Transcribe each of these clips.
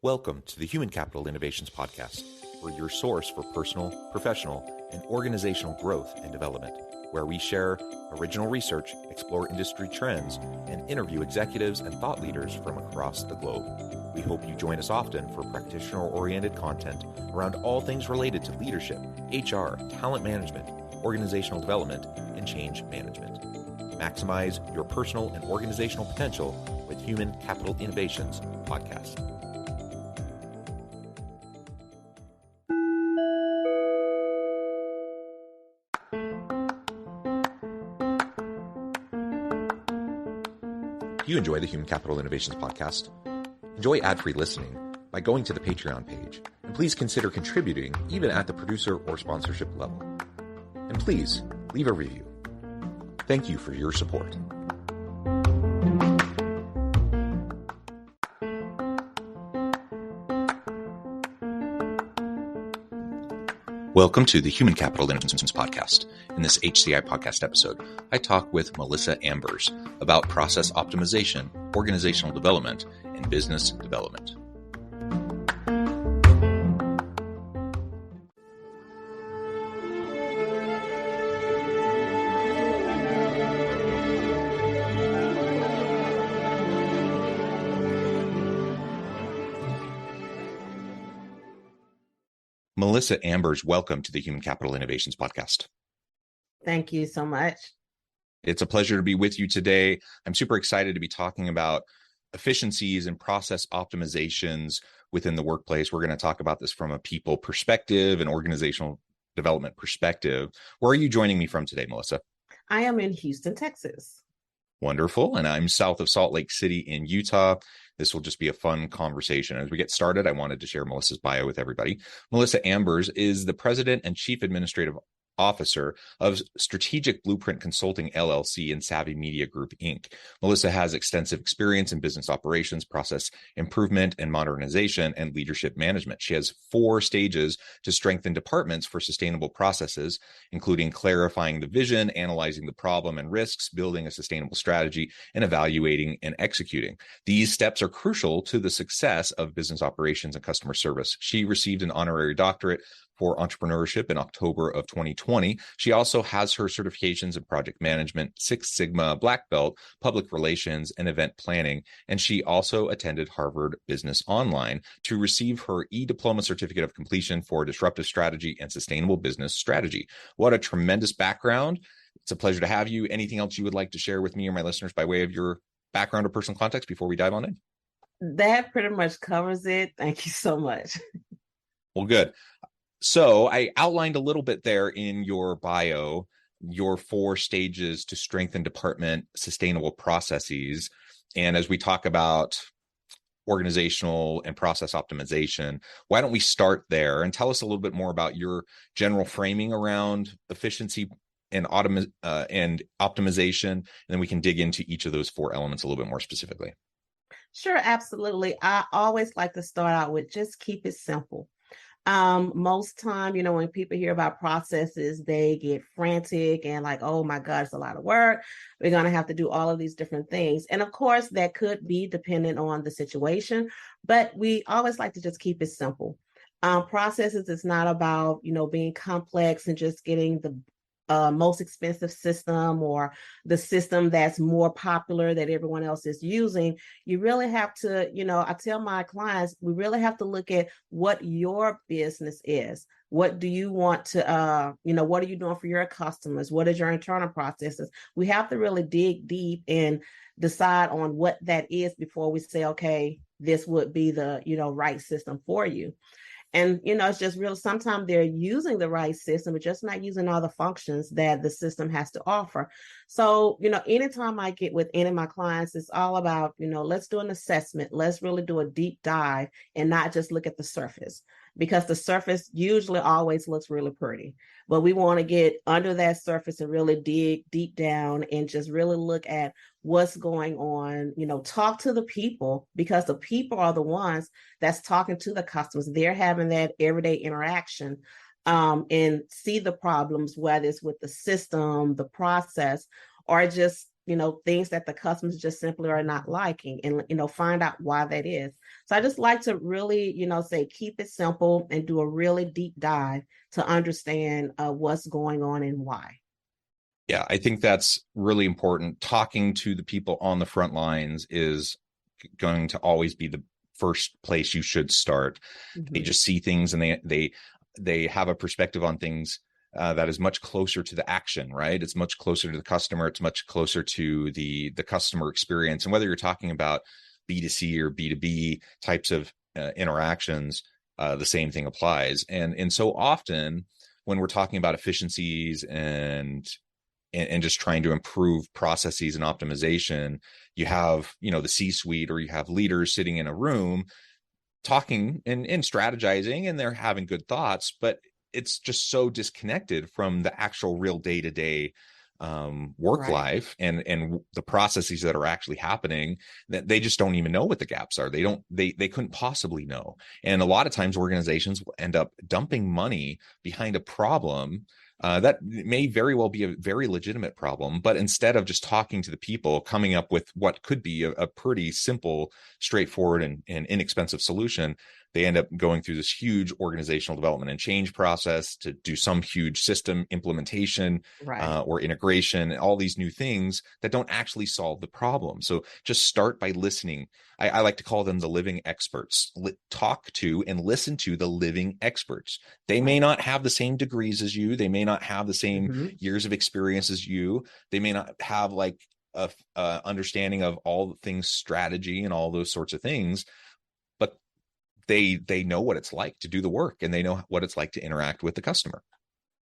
Welcome to the Human Capital Innovations Podcast. We're your source for personal, professional, and organizational growth and development, where we share original research, explore industry trends, and interview executives and thought leaders from across the globe. We hope you join us often for practitioner-oriented content around all things related to leadership, HR, talent management, organizational development, and change management. Maximize your personal and organizational potential with Human Capital Innovations Podcast. Do you enjoy the Human Capital Innovations Podcast? Enjoy ad-free listening by going to the Patreon page, and please consider contributing even at the producer or sponsorship level. And please leave a review. Thank you for your support. Welcome to the Human Capital Innovations Podcast. In this HCI Podcast episode, I talk with Melissa Ambers about process optimization, organizational development, and business development. Melissa Ambers, welcome to the Human Capital Innovations Podcast. Thank you so much. It's a pleasure to be with you today. I'm super excited to be talking about efficiencies and process optimizations within the workplace. We're going to talk about this from a people perspective and organizational development perspective. Where are you joining me from today, Melissa? I am in Houston, Texas. Wonderful. And I'm south of Salt Lake City in Utah. This will just be a fun conversation. As we get started, I wanted to share Melissa's bio with everybody. Melissa Ambers is the President and Chief Administrative Officer of Strategic Blueprint Consulting, LLC, and Savvy Media Group, Inc. Melissa has extensive experience in business operations, process improvement and modernization, and leadership management. She has 4 stages to strengthen departments for sustainable processes, including clarifying the vision, analyzing the problem and risks, building a sustainable strategy, and evaluating and executing. These steps are crucial to the success of business operations and customer service. She received an honorary doctorate for entrepreneurship in October of 2020. She also has her certifications in project management, Six Sigma Black Belt, public relations, and event planning. And she also attended Harvard Business Online to receive her e-diploma certificate of completion for disruptive strategy and sustainable business strategy. What a tremendous background. It's a pleasure to have you. Anything else you would like to share with me or my listeners by way of your background or personal context before we dive on in? That pretty much covers it. Thank you so much. Well, good. So I outlined a little bit there in your bio, your 4 stages to strengthen department sustainable processes. And as we talk about organizational and process optimization, why don't we start there and tell us a little bit more about your general framing around efficiency and optimization, and then we can dig into each of those 4 elements a little bit more specifically. Sure, absolutely. I always like to start out with just keep it simple. Most time, when people hear about processes, they get frantic and like, oh my God, it's a lot of work. We're going to have to do all of these different things. And of course, that could be dependent on the situation, but we always like to just keep it simple. Processes is not about, being complex and just getting the most expensive system or the system that's more popular that everyone else is using. You really have to, I tell my clients, we really have to look at what your business is. What do you want to, what are you doing for your customers? What is your internal processes? We have to really dig deep and decide on what that is before we say, okay, this would be the, right system for you. And, it's just real. Sometimes they're using the right system, but just not using all the functions that the system has to offer. So, anytime I get with any of my clients, it's all about, let's do an assessment. Let's really do a deep dive and not just look at the surface, because the surface usually always looks really pretty. But we want to get under that surface and really dig deep down and just really look at what's going on, talk to the people, because the people are the ones that's talking to the customers. They're having that everyday interaction and see the problems, whether it's with the system, the process, or just, things that the customers just simply are not liking, and, find out why that is. So I just like to really, say, keep it simple and do a really deep dive to understand what's going on and why. Yeah, I think that's really important. Talking to the people on the front lines is going to always be the first place you should start. Mm-hmm. They just see things and they have a perspective on things that is much closer to the action, right? It's much closer to the customer. It's much closer to the customer experience. And whether you're talking about B2C or B2B types of interactions, the same thing applies. And so often when we're talking about efficiencies and just trying to improve processes and optimization, you have, the C-suite, or you have leaders sitting in a room talking and strategizing, and they're having good thoughts, but it's just so disconnected from the actual real day-to-day work life and the processes that are actually happening, that they just don't even know what the gaps are. They couldn't possibly know. And a lot of times organizations will end up dumping money behind a problem that may very well be a very legitimate problem, but instead of just talking to the people, coming up with what could be a pretty simple, straightforward, and inexpensive solution, they end up going through this huge organizational development and change process to do some huge system implementation or integration, and all these new things that don't actually solve the problem. So just start by listening. I like to call them the living experts. Talk to and listen to the living experts. They may not have the same degrees as you. They may not have the same years of experience as you. They may not have like a understanding of all things strategy and all those sorts of things, but they know what it's like to do the work, and they know what it's like to interact with the customer.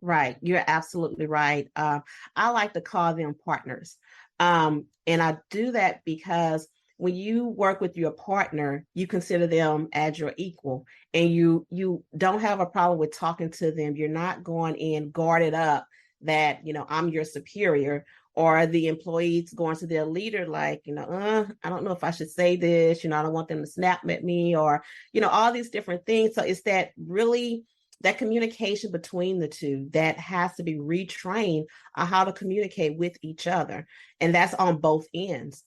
Right. You're absolutely right. I like to call them partners. And I do that because when you work with your partner, you consider them as your equal, and you don't have a problem with talking to them. You're not going in guarded up that, I'm your superior, or the employees going to their leader like, I don't know if I should say this, I don't want them to snap at me, or, all these different things. So it's that communication between the two that has to be retrained on how to communicate with each other. And that's on both ends.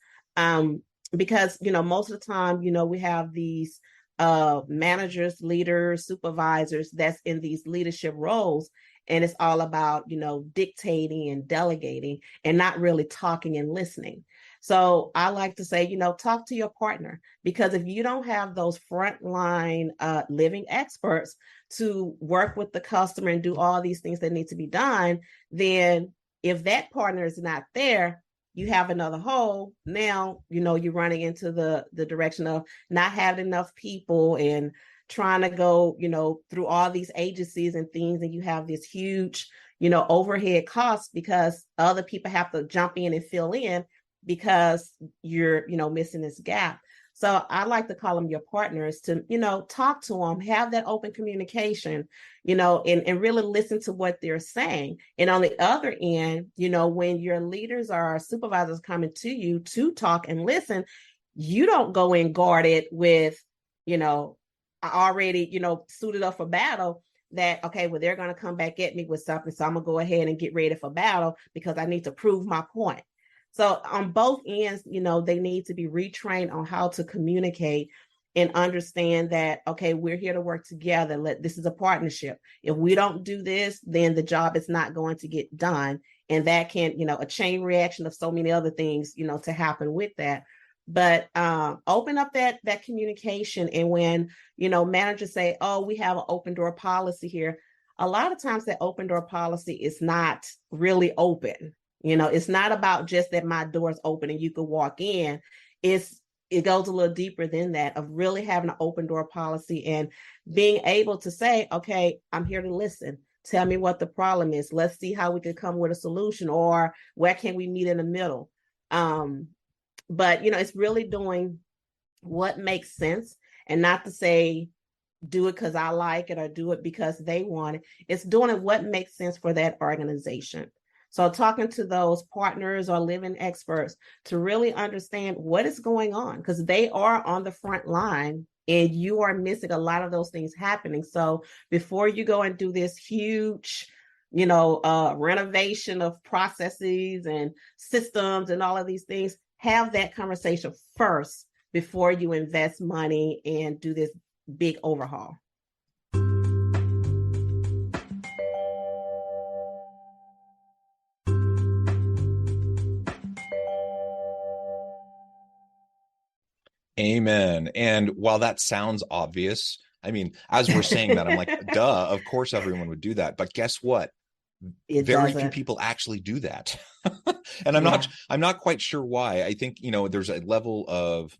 Because, most of the time, we have these managers, leaders, supervisors that's in these leadership roles. And it's all about, dictating and delegating and not really talking and listening. So I like to say, talk to your partner, because if you don't have those frontline living experts to work with the customer and do all these things that need to be done, then if that partner is not there, you have another hole. Now, you're running into the direction of not having enough people and trying to go, through all these agencies and things, and you have this huge, overhead costs because other people have to jump in and fill in because you're, missing this gap. So I like to call them your partners to, talk to them, have that open communication, and really listen to what they're saying. And on the other end, when your leaders or supervisors coming to you to talk and listen, you don't go in guarded with, already, suited up for battle, that, okay, well, they're going to come back at me with something, so I'm going to go ahead and get ready for battle because I need to prove my point. So on both ends, they need to be retrained on how to communicate and understand that, okay, we're here to work together. This is a partnership. If we don't do this, then the job is not going to get done. And that can, a chain reaction of so many other things, to happen with that. But open up that communication. And when, managers say, oh, we have an open door policy here, a lot of times that open door policy is not really open. It's not about just that my door is open and you can walk in. It goes a little deeper than that, of really having an open door policy and being able to say, okay, I'm here to listen. Tell me what the problem is. Let's see how we can come with a solution, or where can we meet in the middle? But, it's really doing what makes sense, and not to say, do it because I like it or do it because they want it. It's doing what makes sense for that organization. So talking to those partners or living experts to really understand what is going on, because they are on the front line and you are missing a lot of those things happening. So before you go and do this huge, renovation of processes and systems and all of these things, have that conversation first before you invest money and do this big overhaul. Amen. And while that sounds obvious, I mean, as we're saying that, I'm like, duh, of course everyone would do that. But guess what? Very few people actually do that. And I'm not quite sure why. I think, there's a level of,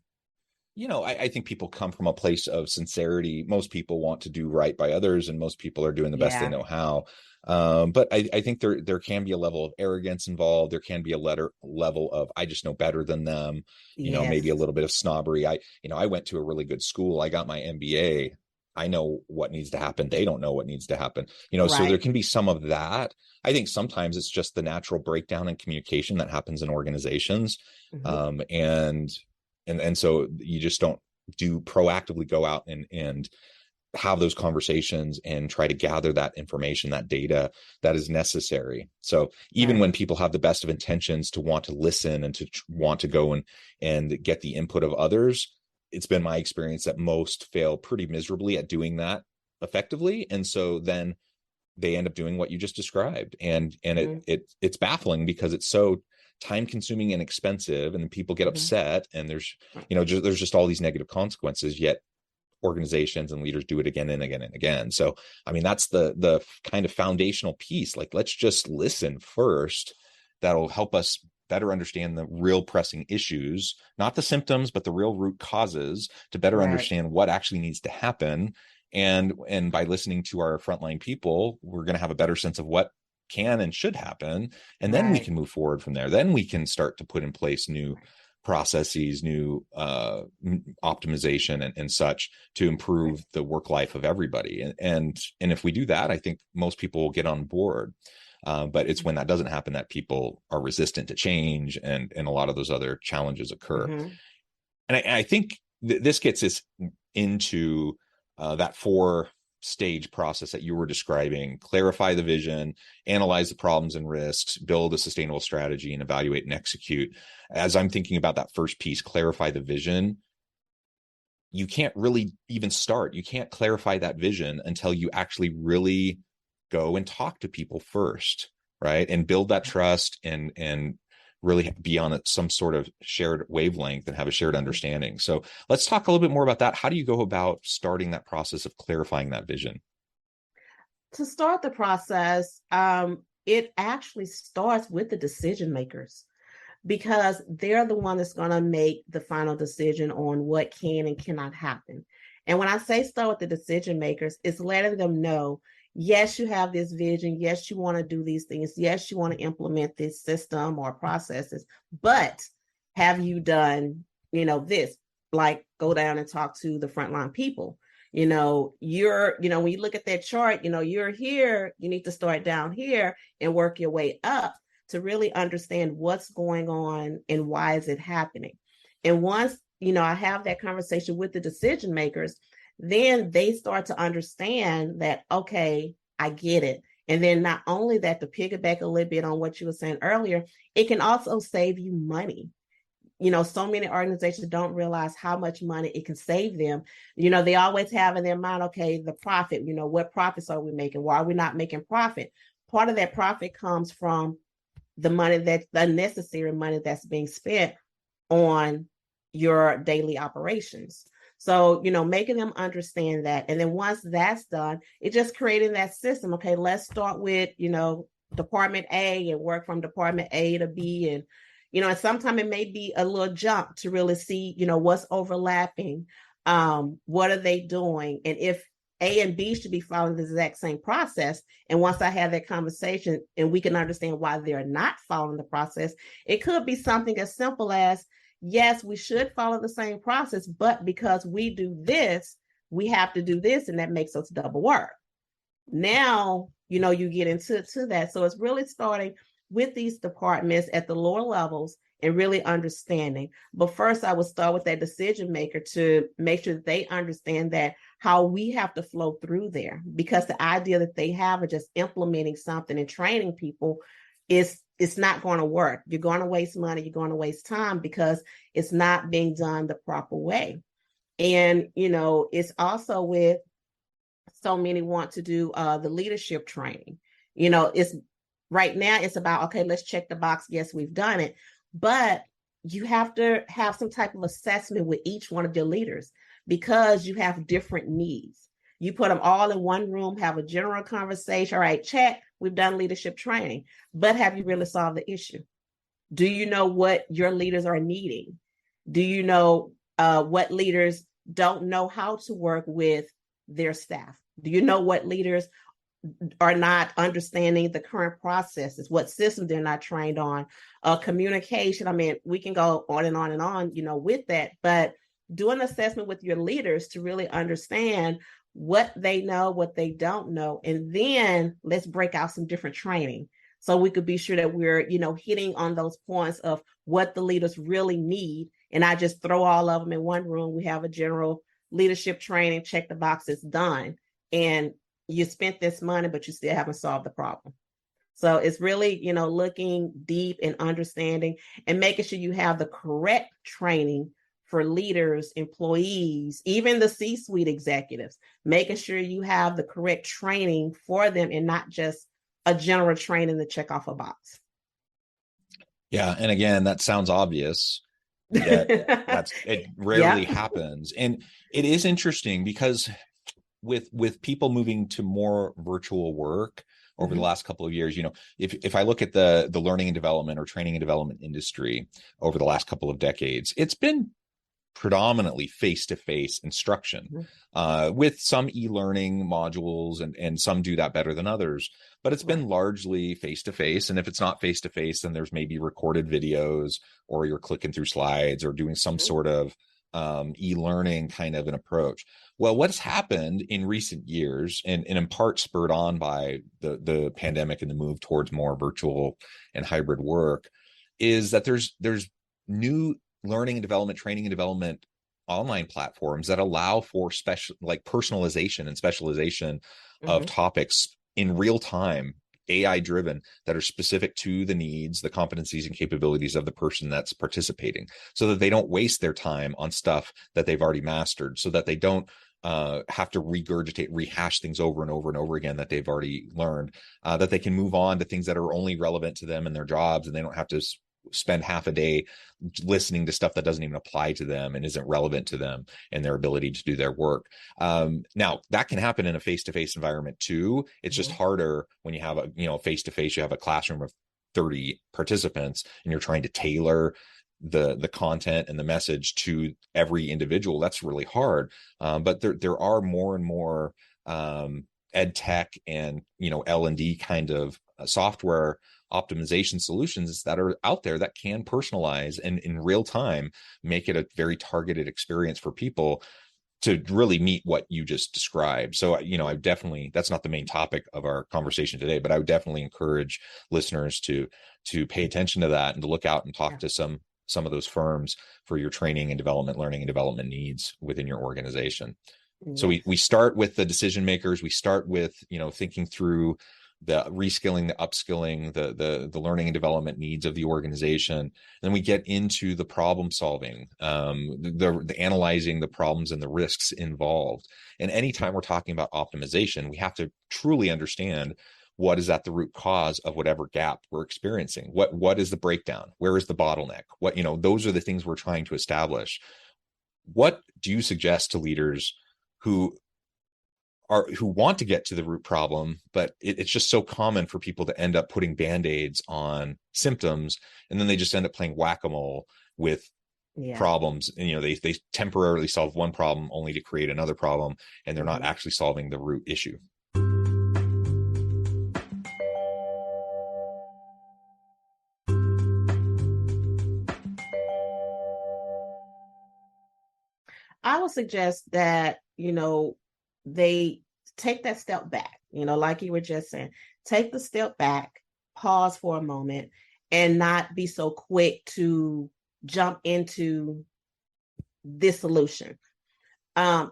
I think people come from a place of sincerity. Most people want to do right by others, and most people are doing the best they know how. But I think there can be a level of arrogance involved. There can be a level of, I just know better than them, maybe a little bit of snobbery. I went to a really good school. I got my MBA. I know what needs to happen. They don't know what needs to happen, so there can be some of that. I think sometimes it's just the natural breakdown in communication that happens in organizations. And so you just don't proactively go out and have those conversations and try to gather that information, that data that is necessary. So even when people have the best of intentions to want to listen and to want to go and get the input of others, it's been my experience that most fail pretty miserably at doing that effectively. And so then they end up doing what you just described. And it's baffling because it's so time consuming and expensive, and people get upset, and there's just all these negative consequences, yet organizations and leaders do it again and again and again. So I mean, that's the kind of foundational piece. Like, let's just listen first. That'll help us better understand the real pressing issues, not the symptoms, but the real root causes, to better understand what actually needs to happen. And by listening to our frontline people, we're going to have a better sense of what can and should happen. And then we can move forward from there. Then we can start to put in place new processes, new optimization and such to improve the work life of everybody. And if we do that, I think most people will get on board. But it's when that doesn't happen that people are resistant to change, and a lot of those other challenges occur. And I think this gets us into that 4-stage process that you were describing: clarify the vision, analyze the problems and risks, build a sustainable strategy, and evaluate and execute. As I'm thinking about that first piece, clarify the vision, you can't really even start. You can't clarify that vision until you actually really go and talk to people first, right? And build that trust and really be on some sort of shared wavelength and have a shared understanding. So let's talk a little bit more about that. How do you go about starting that process of clarifying that vision? To start the process, it actually starts with the decision makers, because they're the one that's going to make the final decision on what can and cannot happen. And when I say start with the decision makers, it's letting them know, yes, you have this vision. Yes, you want to do these things. Yes, you want to implement this system or processes, but have you done, this? Like, go down and talk to the frontline people. When you look at that chart, you're here, you need to start down here and work your way up to really understand what's going on and why is it happening. And once, I have that conversation with the decision makers, then they start to understand that, okay, I get it. And then not only that, to piggyback a little bit on what you were saying earlier, it can also save you money. So many organizations don't realize how much money it can save them. They always have in their mind, okay, the profit, what profits are we making? Why are we not making profit? Part of that profit comes from the money, the unnecessary money that's being spent on your daily operations. So, making them understand that. And then once that's done, it's just creating that system. Okay, let's start with, Department A and work from Department A to B. And, and sometimes it may be a little jump to really see, what's overlapping. What are they doing? And if A and B should be following the exact same process. And once I have that conversation and we can understand why they're not following the process, it could be something as simple as, yes, we should follow the same process, but because we do this, we have to do this, and that makes us double work. Now, you get into that. So it's really starting with these departments at the lower levels and really understanding. But first, I would start with that decision maker to make sure that they understand that how we have to flow through there, because the idea that they have of just implementing something and training people is it's not going to work. You're going to waste money. You're going to waste time because it's not being done the proper way. And, it's also with so many want to do the leadership training. It's right now it's about, okay, let's check the box. Yes, we've done it. But you have to have some type of assessment with each one of your leaders because you have different needs. You put them all in one room, have a general conversation. All right, check, we've done leadership training, but have you really solved the issue? Do you know what your leaders are needing? Do you know what leaders don't know how to work with their staff? Do you know what leaders are not understanding the current processes, what systems they're not trained on, communication? I mean, we can go on and on and on, with that, but do an assessment with your leaders to really understand what they know, what they don't know, and then let's break out some different training so we could be sure that we're, hitting on those points of what the leaders really need, and I just throw all of them in one room. We have a general leadership training, check the box, it's done, and you spent this money, but you still haven't solved the problem. So it's really, looking deep and understanding and making sure you have the correct training for leaders, employees, even the C-suite executives, making sure you have the correct training for them and not just a general training to check off a box. Yeah. And again, that sounds obvious, yet it rarely happens. And it is interesting because with people moving to more virtual work over the last couple of years, if I look at the learning and development or training and development industry over the last couple of decades, it's been predominantly face-to-face instruction with some e-learning modules, and some do that better than others, but it's been largely face-to-face. And if it's not face-to-face, then there's maybe recorded videos, or you're clicking through slides or doing some sort of e-learning kind of an approach. Well, what's happened in recent years, and in part spurred on by the pandemic and the move towards more virtual and hybrid work, is that there's new learning and development, training and development online platforms that allow for personalization and specialization of topics in real time, AI driven, that are specific to the needs, the competencies and capabilities of the person that's participating, so that they don't waste their time on stuff that they've already mastered, so that they don't have to rehash things over and over and over again that they've already learned, that they can move on to things that are only relevant to them and their jobs, and they don't have to spend half a day listening to stuff that doesn't even apply to them and isn't relevant to them and their ability to do their work. Now that can happen in a face-to-face environment too. It's just harder when you have a face-to-face, you have a classroom of 30 participants and you're trying to tailor the content and the message to every individual. That's really hard. But there are more and more ed tech and L&D kind of software optimization solutions that are out there that can personalize and in real time make it a very targeted experience for people to really meet what you just described. So, I definitely, that's not the main topic of our conversation today, but I would definitely encourage listeners to pay attention to that and to look out and talk to some of those firms for your training and development, learning and development needs within your organization. So we start with the decision makers. We start with, thinking through the reskilling, the upskilling, the learning and development needs of the organization. Then we get into the problem solving, the analyzing the problems and the risks involved. And anytime we're talking about optimization, we have to truly understand what is at the root cause of whatever gap we're experiencing. What is the breakdown? Where is the bottleneck? Those are the things we're trying to establish. What do you suggest to leaders who want to get to the root problem, but it's just so common for people to end up putting band-aids on symptoms, and then they just end up playing whack-a-mole with problems, and they temporarily solve one problem only to create another problem, and they're not actually solving the root issue. I would suggest that they take that step back, like you were just saying, take the step back, pause for a moment, and not be so quick to jump into this solution.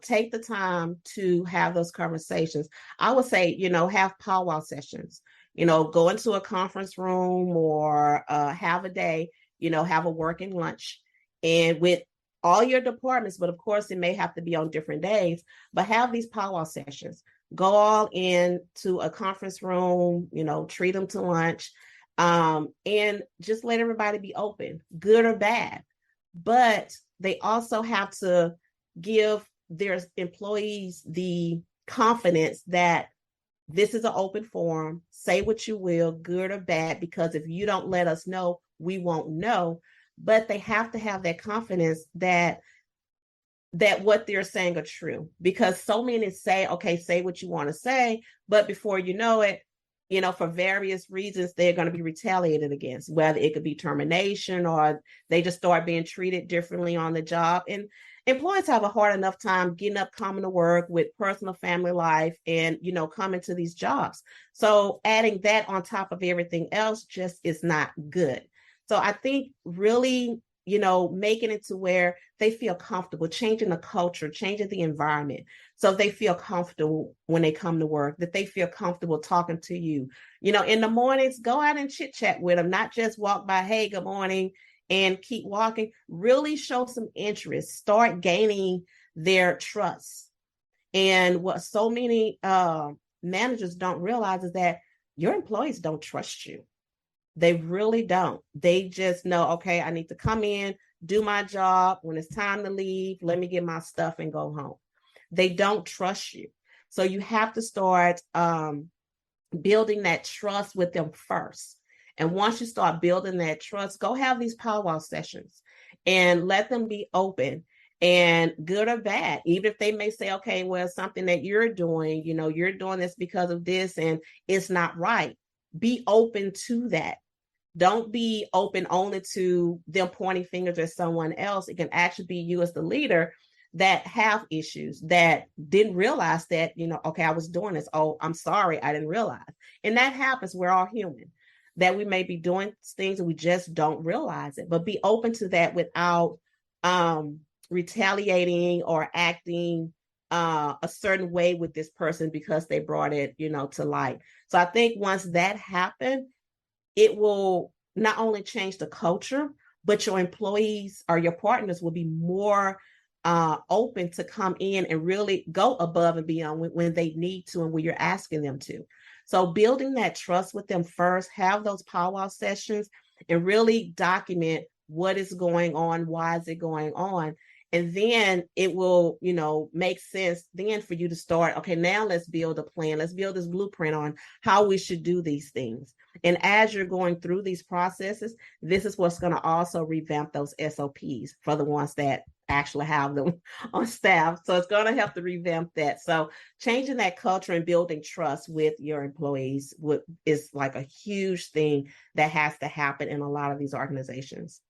Take the time to have those conversations. I would say, have powwow sessions. Go into a conference room or have a day, have a working lunch and with all your departments, but of course it may have to be on different days, but have these powwow sessions. Go all in to a conference room, treat them to lunch, and just let everybody be open, good or bad. But they also have to give their employees the confidence that this is an open forum. Say what you will, good or bad, because if you don't let us know, we won't know. But they have to have that confidence that what they're saying are true, because so many say, okay, say what you want to say, but before you know it, for various reasons, they're going to be retaliated against, whether it could be termination or they just start being treated differently on the job. And employees have a hard enough time getting up, coming to work with personal family life and, coming to these jobs. So adding that on top of everything else just is not good. So I think really, making it to where they feel comfortable, changing the culture, changing the environment. So they feel comfortable when they come to work, that they feel comfortable talking to you. In the mornings, go out and chit chat with them, not just walk by, hey, good morning, and keep walking. Really show some interest, start gaining their trust. And what so many managers don't realize is that your employees don't trust you. They really don't. They just know, okay, I need to come in, do my job. When it's time to leave, let me get my stuff and go home. They don't trust you. So you have to start building that trust with them first. And once you start building that trust, go have these powwow sessions and let them be open and good or bad. Even if they may say, okay, well, something that you're doing, you're doing this because of this and it's not right. Be open to that. Don't be open only to them pointing fingers at someone else. It can actually be you as the leader that have issues, that didn't realize that, okay, I was doing this. Oh, I'm sorry, I didn't realize. And that happens. We're all human, that we may be doing things and we just don't realize it. But be open to that without retaliating or acting a certain way with this person because they brought it, to light. So I think once that happened, it will not only change the culture, but your employees or your partners will be more open to come in and really go above and beyond when they need to and when you're asking them to. So building that trust with them first, have those powwow sessions and really document what is going on, why is it going on. And then it will, make sense then for you to start, okay, now let's build a plan. Let's build this blueprint on how we should do these things. And as you're going through these processes, this is what's going to also revamp those SOPs for the ones that actually have them on staff. So it's going to help to revamp that. So changing that culture and building trust with your employees is like a huge thing that has to happen in a lot of these organizations.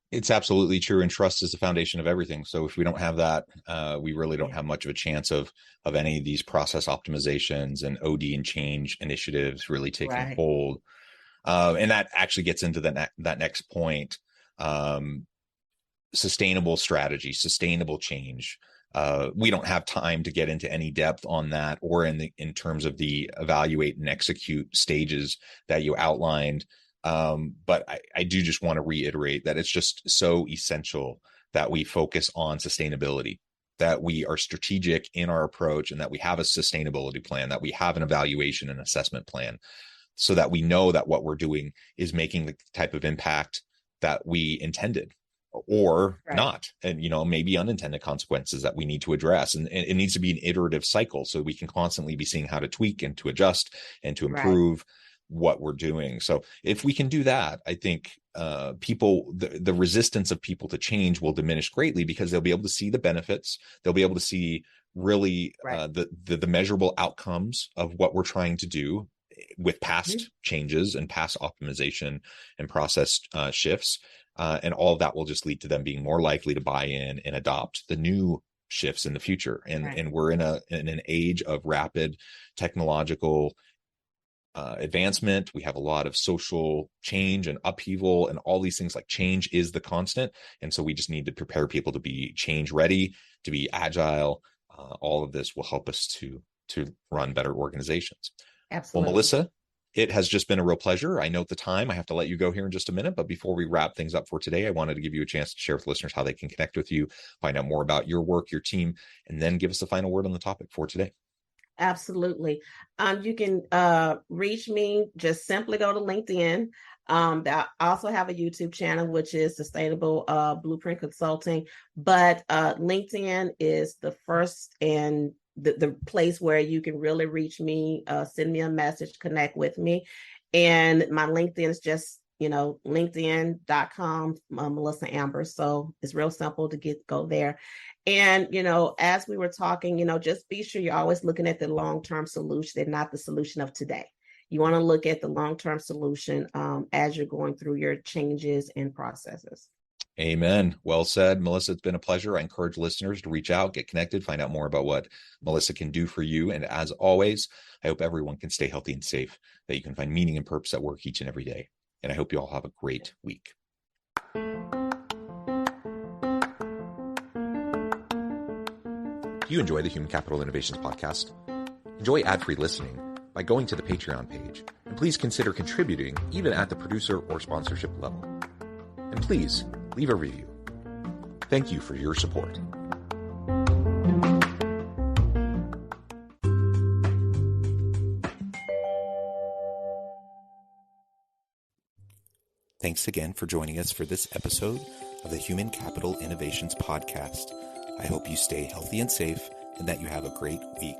It's absolutely true. And trust is the foundation of everything. So if we don't have that, we really don't have much of a chance of any of these process optimizations and OD and change initiatives really taking hold. And that actually gets into that next point. Sustainable strategy, sustainable change. We don't have time to get into any depth on that or in terms of the evaluate and execute stages that you outlined. But I do just want to reiterate that it's just so essential that we focus on sustainability, that we are strategic in our approach and that we have a sustainability plan, that we have an evaluation and assessment plan so that we know that what we're doing is making the type of impact that we intended or not. And, maybe unintended consequences that we need to address. And it needs to be an iterative cycle so we can constantly be seeing how to tweak and to adjust and to improve what we're doing. So if we can do that, I think the resistance of people to change will diminish greatly because they'll be able to see the benefits. They'll be able to see really the measurable outcomes of what we're trying to do with past changes and past optimization and process shifts. And all of that will just lead to them being more likely to buy in and adopt the new shifts in the future. And we're in an age of rapid technological advancement. We have a lot of social change and upheaval and all these things. Like change is the constant. And so we just need to prepare people to be change ready, to be agile. All of this will help us to run better organizations. Absolutely. Well, Melissa, It has just been a real pleasure. I note the time. I have to let you go here in just a minute. But before we wrap things up for today, I wanted to give you a chance to share with listeners how they can connect with you, find out more about your work, your team, and then give us the final word on the topic for today. Absolutely. You can reach me, just simply go to LinkedIn. I also have a YouTube channel, which is Sustainable Blueprint Consulting. But LinkedIn is the first and the place where you can really reach me, send me a message, connect with me. And my LinkedIn is just, linkedin.com, Melissa Ambers. So it's real simple to go there. And, as we were talking, just be sure you're always looking at the long-term solution and not the solution of today. You want to look at the long-term solution as you're going through your changes and processes. Amen. Well said, Melissa. It's been a pleasure. I encourage listeners to reach out, get connected, find out more about what Melissa can do for you. And as always, I hope everyone can stay healthy and safe, that you can find meaning and purpose at work each and every day. And I hope you all have a great week. Do you enjoy the Human Capital Innovations podcast? Enjoy ad-free listening by going to the Patreon page. And please consider contributing even at the producer or sponsorship level. And please leave a review. Thank you for your support. Thanks again for joining us for this episode of the Human Capital Innovations podcast. I hope you stay healthy and safe and that you have a great week.